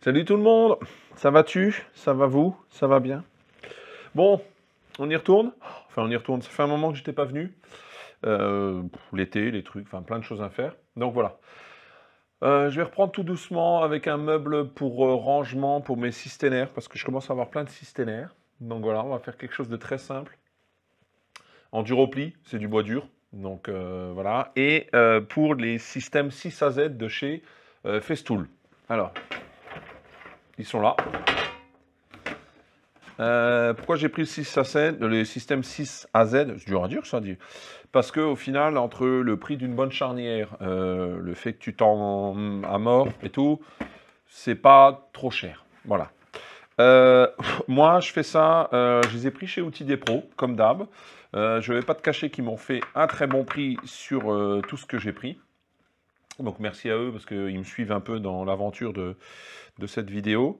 Salut tout le monde, ça va-tu? Ça va vous? Ça va bien? Bon, on y retourne? Enfin, on y retourne, ça fait un moment que j'étais pas venu. L'été, les trucs, enfin plein de choses à faire. Donc voilà. Je vais reprendre tout doucement avec un meuble pour rangement pour mes systénaires, parce que je commence à avoir plein de systénaires. Donc voilà, on va faire quelque chose de très simple. En duropli, c'est du bois dur. Donc voilà. Et pour les systèmes 6AZ de chez Festool. Alors, ils sont là. Pourquoi j'ai pris le 6AZ, le système 6AZ, c'est dur à dire ça dit. Parce qu'au final, entre le prix d'une bonne charnière, le fait que tu tends à mort et tout, c'est pas trop cher. Voilà. Moi, je fais ça, je les ai pris chez Outils des Pros, comme d'hab. Je ne vais pas te cacher qu'ils m'ont fait un très bon prix sur tout ce que j'ai pris. Donc merci à eux parce qu'ils me suivent un peu dans l'aventure de cette vidéo.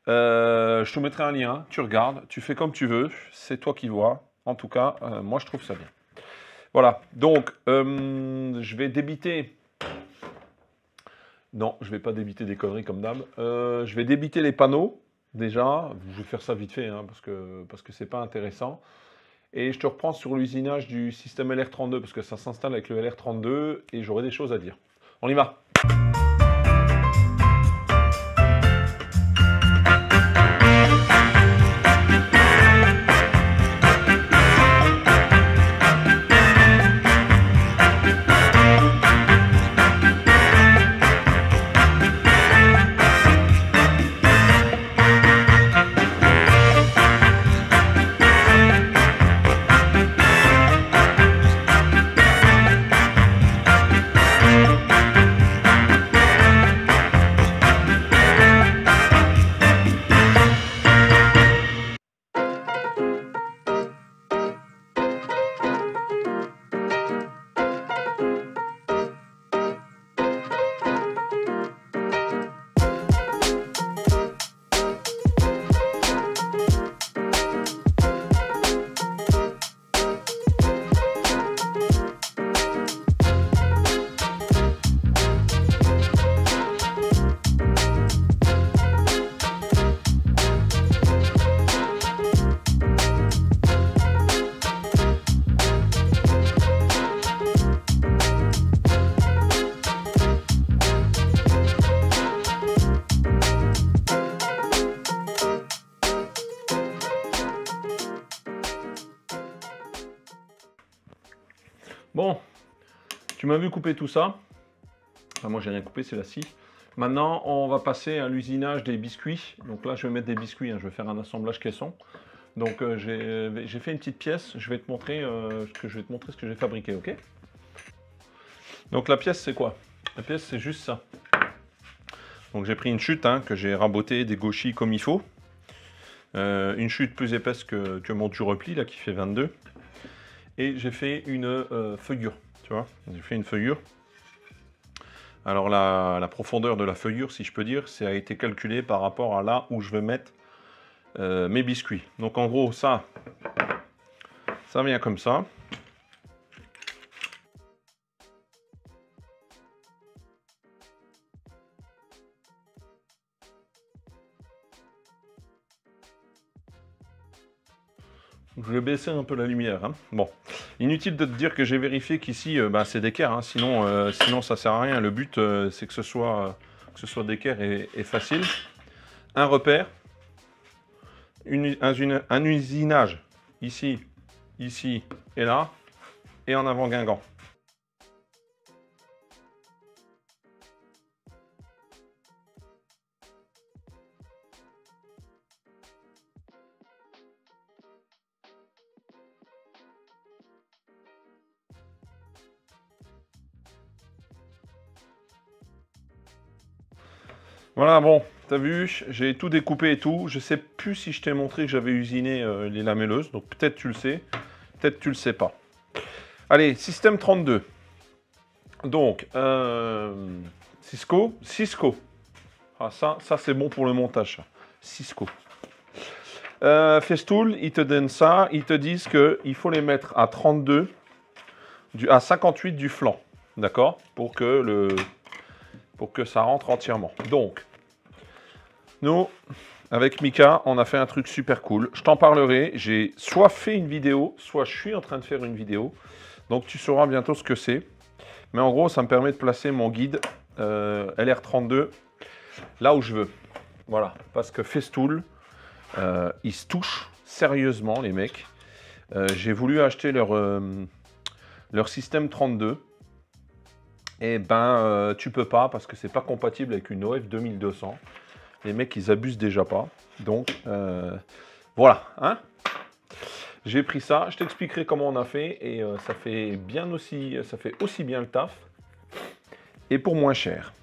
Je te mettrai un lien, tu regardes, tu fais comme tu veux, c'est toi qui vois. En tout cas, moi je trouve ça bien. Voilà, donc je vais débiter. Non, je vais pas débiter des conneries comme d'hab. Je vais débiter les panneaux, déjà. Je vais faire ça vite fait, hein, parce que c'est pas intéressant. Et je te reprends sur l'usinage du système LR32, parce que ça s'installe avec le LR32, et j'aurai des choses à dire. On y va. Bon, tu m'as vu couper tout ça. Enfin, moi, j'ai rien coupé, c'est la scie. Maintenant, on va passer à l'usinage des biscuits. Donc là, je vais mettre des biscuits, hein, je vais faire un assemblage caisson. Donc j'ai fait une petite pièce, je vais te montrer ce que j'ai fabriqué, ok? Donc la pièce, c'est quoi? La pièce, c'est juste ça. Donc j'ai pris une chute hein, que j'ai rabotée des gauchis comme il faut. Une chute plus épaisse que mon du-repli, là, qui fait 22. Et j'ai fait une feuillure, tu vois, j'ai fait une feuillure. Alors la profondeur de la feuillure, si je peux dire, ça a été calculé par rapport à là où je vais mettre mes biscuits. Donc en gros, ça vient comme ça. Je vais baisser un peu la lumière. Hein. Bon, inutile de te dire que j'ai vérifié qu'ici, c'est d'équerre. Hein. Sinon, ça sert à rien. Le but, c'est que ce soit d'équerre et facile. Un repère, un usinage ici, ici et là, et en avant Guingamp. Voilà, bon, t'as vu, j'ai tout découpé et tout. Je sais plus si je t'ai montré que j'avais usiné les lamelleuses, donc peut-être tu le sais, peut-être tu le sais pas. Allez, système 32. Donc, Cisco. Ah, ça c'est bon pour le montage, ça. Cisco. Festool, ils te donnent ça, ils te disent qu'il faut les mettre à 32, à 58 du flanc, d'accord, pour que ça rentre entièrement. Donc, Nous, avec Mika, on a fait un truc super cool. Je t'en parlerai. J'ai soit fait une vidéo, soit je suis en train de faire une vidéo. Donc tu sauras bientôt ce que c'est. Mais en gros, ça me permet de placer mon guide LR32 là où je veux. Voilà, parce que Festool, ils se touchent sérieusement, les mecs. J'ai voulu acheter leur système 32. Et ben, tu peux pas parce que c'est pas compatible avec une OF 2200. Les mecs, ils abusent déjà pas. Donc, voilà. Hein, j'ai pris ça. Je t'expliquerai comment on a fait. Et ça fait aussi bien le taf. Et pour moins cher.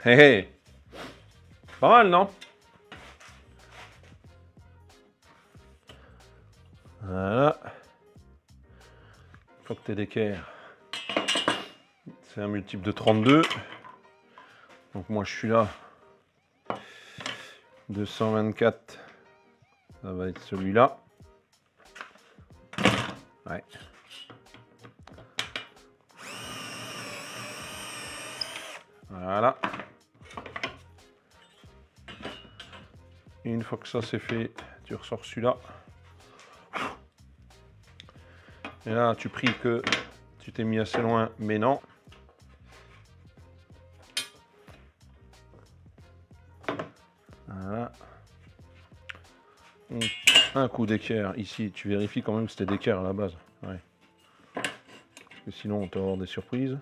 Hé hé. Pas mal, non? Voilà. Une fois que tu es d'équerre, c'est un multiple de 32. Donc moi je suis là. 224. Ça va être celui-là. Ouais. Voilà. Et une fois que ça c'est fait, tu ressors celui-là. Et là, tu pries que tu t'es mis assez loin, mais non. Voilà. Un coup d'équerre ici. Tu vérifies quand même que c'était d'équerre à la base. Ouais. Parce que sinon, on peut avoir des surprises.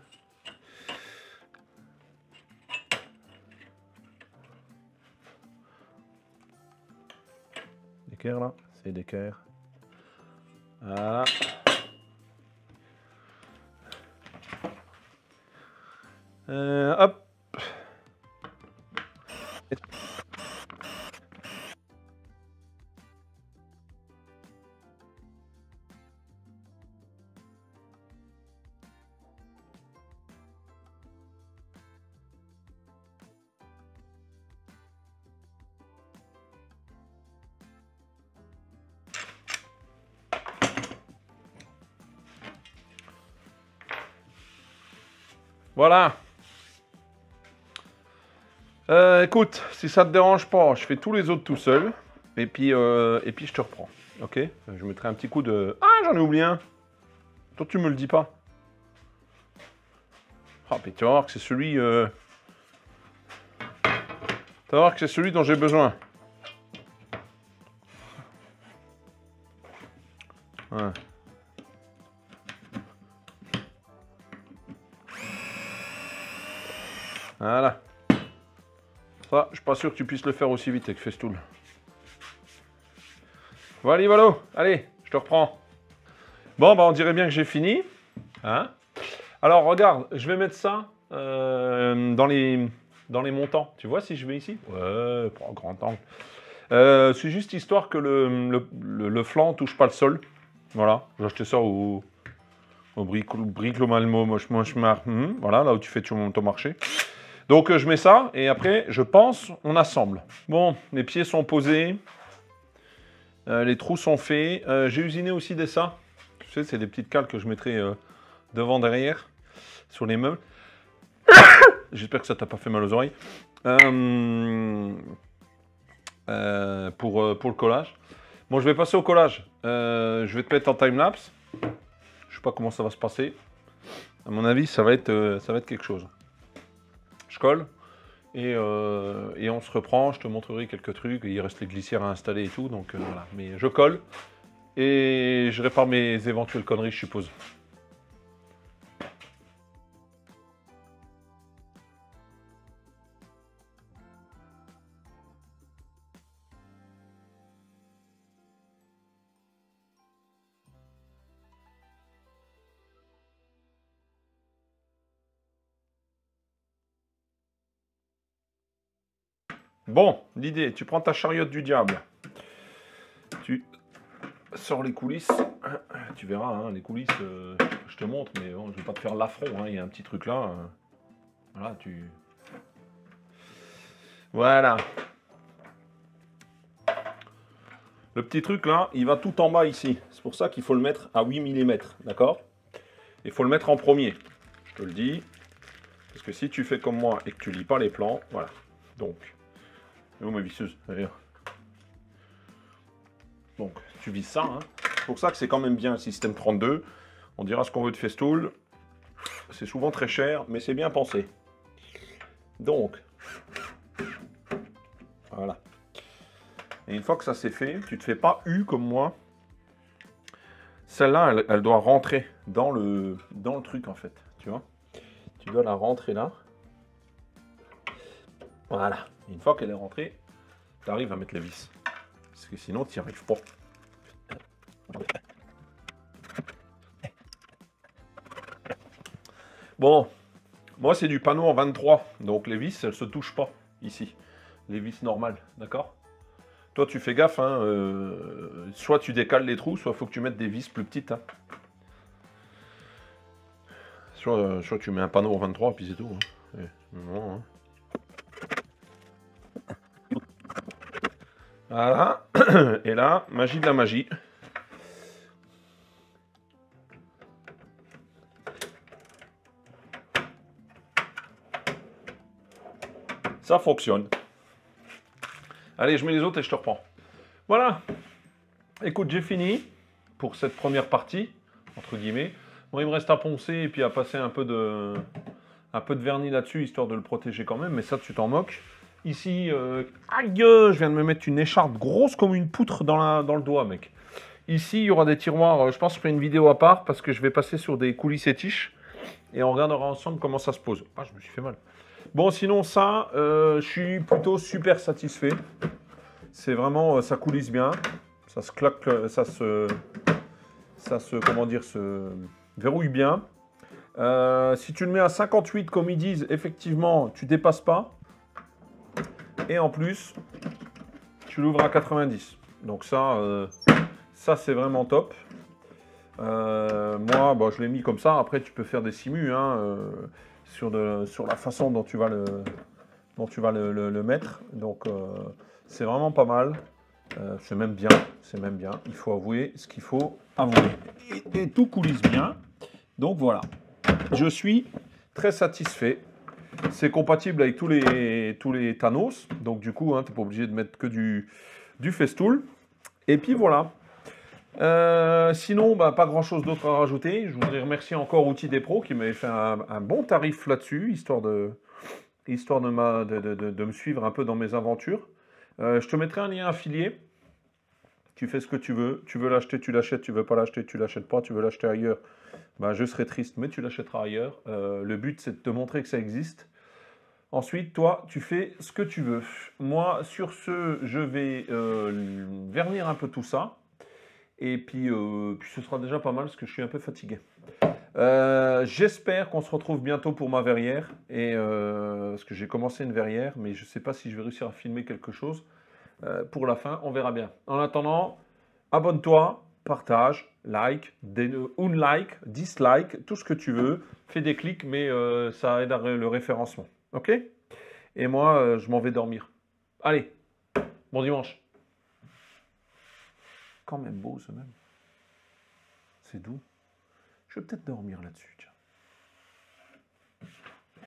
D'équerre là, c'est d'équerre. Voilà. Hop. Voilà. Écoute, si ça te dérange pas, je fais tous les autres tout seul. Et puis je te reprends. Ok? Je mettrai un petit coup de... Ah, j'en ai oublié un. Toi, tu me le dis pas. Ah, mais tu vas voir que c'est celui... Tu vas voir que c'est celui dont j'ai besoin. Ouais. Voilà. Ça, je suis pas sûr que tu puisses le faire aussi vite avec Festool. Voilà, voilà. Allez, je te reprends. Bon, bah on dirait bien que j'ai fini. Hein? Alors, regarde, je vais mettre ça dans les montants. Tu vois si je vais ici? Ouais, pas grand angle. C'est juste histoire que le flanc touche pas le sol. Voilà, j'ai acheté ça au Brico Malmo, voilà, là où tu fais ton marché. Donc je mets ça et après, je pense, on assemble. Bon, les pieds sont posés. Les trous sont faits. J'ai usiné aussi des ça. Tu sais, c'est des petites cales que je mettrai devant, derrière, sur les meubles. J'espère que ça t'a pas fait mal aux oreilles. Pour le collage. Bon, je vais passer au collage. Je vais te mettre en time-lapse. Je sais pas comment ça va se passer. À mon avis, ça va être quelque chose. Je colle et on se reprend. Je te montrerai quelques trucs. Il reste les glissières à installer et tout. Donc voilà. Mais je colle et je répare mes éventuelles conneries, je suppose. Bon, l'idée, tu prends ta chariote du diable. Tu sur les coulisses. Tu verras, hein, les coulisses, je te montre, mais bon, je vais pas te faire l'affront. Hein, il y a un petit truc là. Voilà, tu... Voilà. Le petit truc là, il va tout en bas ici. C'est pour ça qu'il faut le mettre à 8 mm, d'accord? Il faut le mettre en premier, je te le dis. Parce que si tu fais comme moi et que tu lis pas les plans, voilà. Donc, où ma visseuse? Donc, tu vises ça. Hein. C'est pour ça que c'est quand même bien le système 32. On dira ce qu'on veut de Festool. C'est souvent très cher, mais c'est bien pensé. Donc, voilà. Et une fois que ça c'est fait, tu te fais pas U comme moi. Celle-là, elle doit rentrer dans le truc en fait. Tu vois? Tu dois la rentrer là. Voilà. Et une fois qu'elle est rentrée, tu arrives à mettre les vis. Parce que sinon, tu n'y arrives pas. Bon, moi c'est du panneau en 23, donc les vis, elles se touchent pas ici. Les vis normales, d'accord? Toi, tu fais gaffe, hein, soit tu décales les trous, soit il faut que tu mettes des vis plus petites. Hein. Soit tu mets un panneau en 23, puis c'est tout. Hein. Non, hein. Voilà. Et là, magie de la magie. Ça fonctionne. Allez, je mets les autres et je te reprends. Voilà. Écoute, j'ai fini pour cette première partie, entre guillemets. Bon, il me reste à poncer et puis à passer un peu de vernis là-dessus, histoire de le protéger quand même, mais ça, tu t'en moques. Ici, aïe, je viens de me mettre une écharpe grosse comme une poutre dans le doigt, mec. Ici, il y aura des tiroirs, je pense que je ferai une vidéo à part, parce que je vais passer sur des coulisses étiches, et on regardera ensemble comment ça se pose. Ah, je me suis fait mal. Bon, sinon, ça, je suis plutôt super satisfait. C'est vraiment, ça coulisse bien. Ça se claque, comment dire, se verrouille bien. Si tu le mets à 58 comme ils disent, effectivement, tu dépasses pas. Et en plus, tu l'ouvres à 90. Donc ça, ça c'est vraiment top. Moi, bon, je l'ai mis comme ça. Après, tu peux faire des simus hein, sur la façon dont tu vas le mettre. Donc, c'est vraiment pas mal. C'est même bien. C'est même bien. Il faut avouer ce qu'il faut avouer. Et tout coulisse bien. Donc voilà. Je suis très satisfait. C'est compatible avec tous les Thanos. Donc du coup, hein, tu n'es pas obligé de mettre que du Festool. Et puis voilà. Sinon, bah, pas grand chose d'autre à rajouter. Je voudrais remercier encore Outils des Pros qui m'avait fait un bon tarif là-dessus, histoire de me suivre un peu dans mes aventures. Je te mettrai un lien affilié. Tu fais ce que tu veux. Tu veux l'acheter, tu l'achètes. Tu veux pas l'acheter, tu l'achètes pas. Tu veux l'acheter ailleurs. Bah, je serai triste, mais tu l'achèteras ailleurs. Le but, c'est de te montrer que ça existe. Ensuite, toi, tu fais ce que tu veux. Moi, sur ce, je vais vernir un peu tout ça. Et puis, ce sera déjà pas mal parce que je suis un peu fatigué. J'espère qu'on se retrouve bientôt pour ma verrière. Parce que j'ai commencé une verrière, mais je ne sais pas si je vais réussir à filmer quelque chose. Pour la fin, on verra bien. En attendant, abonne-toi, partage, like, unlike, dislike, tout ce que tu veux. Fais des clics, mais ça aide à le référencement. Ok? Et moi, je m'en vais dormir. Allez, bon dimanche. Quand même beau, ce même. C'est doux. Je vais peut-être dormir là-dessus, tiens.